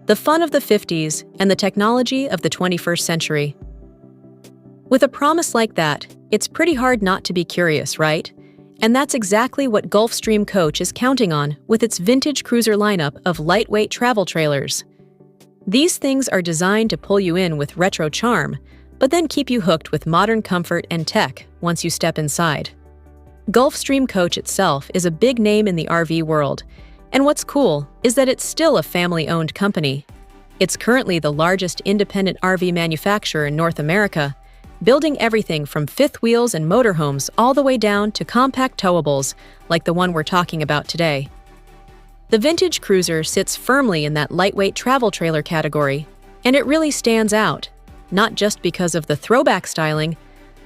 the fun of the 50s and the technology of the 21st century. With a promise like that, it's pretty hard not to be curious, right? And that's exactly what Gulfstream Coach is counting on with its vintage cruiser lineup of lightweight travel trailers. These things are designed to pull you in with retro charm, but then keep you hooked with modern comfort and tech once you step inside. Gulfstream Coach itself is a big name in the RV world, and what's cool is that it's still a family-owned company. It's currently the largest independent RV manufacturer in North America, building everything from fifth wheels and motorhomes all the way down to compact towables like the one we're talking about today. The vintage cruiser sits firmly in that lightweight travel trailer category, and it really stands out, not just because of the throwback styling,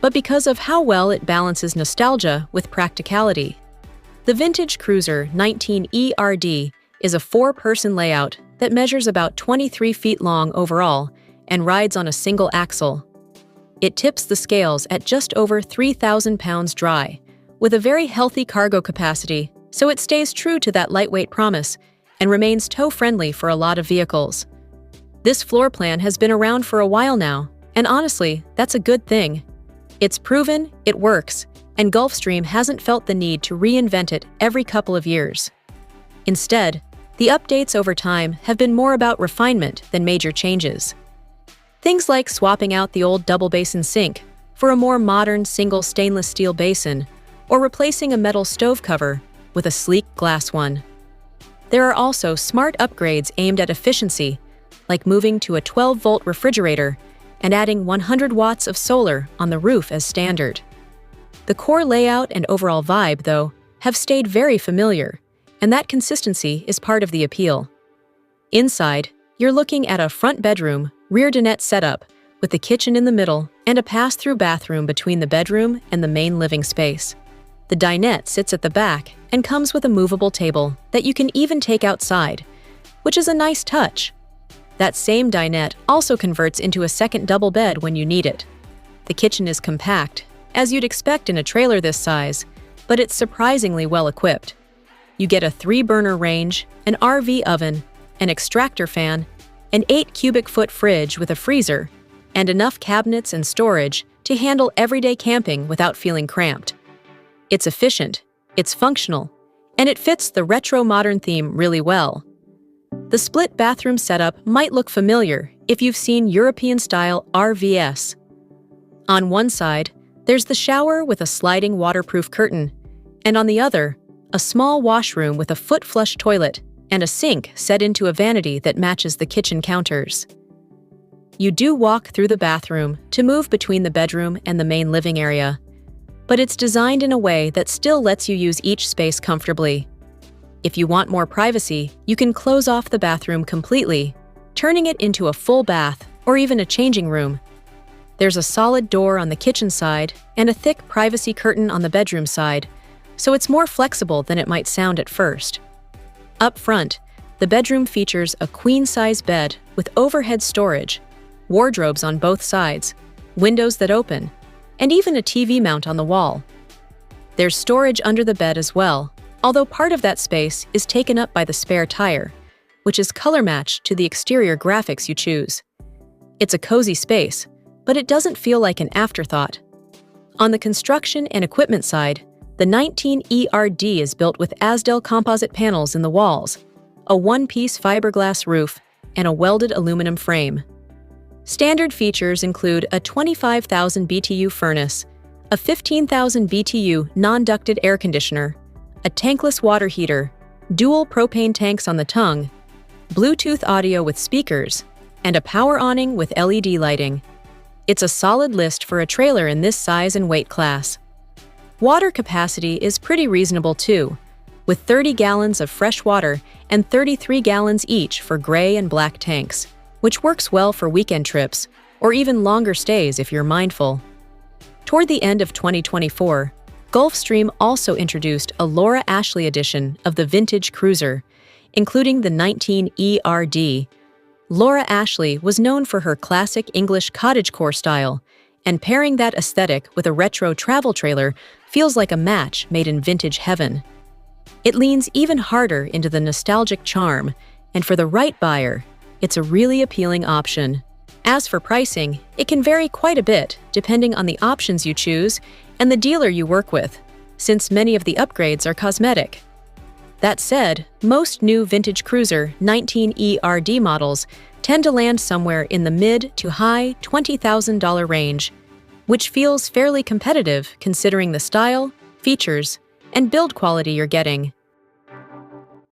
but because of how well it balances nostalgia with practicality. The vintage cruiser 19ERD is a 4-person layout that measures about 23 feet long overall and rides on a single axle. It tips the scales at just over 3,000 pounds dry, with a very healthy cargo capacity, so it stays true to that lightweight promise and remains tow-friendly for a lot of vehicles. This floor plan has been around for a while now, and honestly, that's a good thing. It's proven, it works, and Gulfstream hasn't felt the need to reinvent it every couple of years. Instead, the updates over time have been more about refinement than major changes. Things like swapping out the old double basin sink for a more modern single stainless steel basin, or replacing a metal stove cover with a sleek glass one. There are also smart upgrades aimed at efficiency, like moving to a 12-volt refrigerator and adding 100 watts of solar on the roof as standard. The core layout and overall vibe, though, have stayed very familiar, and that consistency is part of the appeal. Inside, you're looking at a front bedroom, rear dinette setup with the kitchen in the middle and a pass-through bathroom between the bedroom and the main living space. The dinette sits at the back and comes with a movable table that you can even take outside, which is a nice touch. That same dinette also converts into a second double bed when you need it. The kitchen is compact, as you'd expect in a trailer this size, but it's surprisingly well equipped. You get a 3-burner range, an RV oven, an extractor fan, an 8-cubic-foot fridge with a freezer, and enough cabinets and storage to handle everyday camping without feeling cramped. It's efficient, it's functional, and it fits the retro-modern theme really well. The split bathroom setup might look familiar if you've seen European-style RVs. On one side, there's the shower with a sliding waterproof curtain, and on the other, a small washroom with a foot-flush toilet and a sink set into a vanity that matches the kitchen counters. You do walk through the bathroom to move between the bedroom and the main living area, but it's designed in a way that still lets you use each space comfortably. If you want more privacy, you can close off the bathroom completely, turning it into a full bath or even a changing room. There's a solid door on the kitchen side and a thick privacy curtain on the bedroom side, so it's more flexible than it might sound at first. Up front, the bedroom features a queen-size bed with overhead storage, wardrobes on both sides, windows that open, and even a TV mount on the wall. There's storage under the bed as well, although part of that space is taken up by the spare tire, which is color-matched to the exterior graphics you choose. It's a cozy space, but it doesn't feel like an afterthought. On the construction and equipment side, the 19ERD is built with Asdel composite panels in the walls, a one-piece fiberglass roof, and a welded aluminum frame. Standard features include a 25,000 BTU furnace, a 15,000 BTU non-ducted air conditioner, a tankless water heater, dual propane tanks on the tongue, Bluetooth audio with speakers, and a power awning with LED lighting. It's a solid list for a trailer in this size and weight class. Water capacity is pretty reasonable too, with 30 gallons of fresh water and 33 gallons each for gray and black tanks, which works well for weekend trips or even longer stays if you're mindful. Toward the end of 2024, Gulfstream also introduced a Laura Ashley edition of the vintage cruiser, including the 19ERD. Laura Ashley was known for her classic English cottagecore style, and pairing that aesthetic with a retro travel trailer feels like a match made in vintage heaven. It leans even harder into the nostalgic charm, and for the right buyer, it's a really appealing option. As for pricing, it can vary quite a bit depending on the options you choose and the dealer you work with, since many of the upgrades are cosmetic. That said, most new vintage cruiser 19ERD models tend to land somewhere in the mid to high $20,000 range, which feels fairly competitive considering the style, features, and build quality you're getting.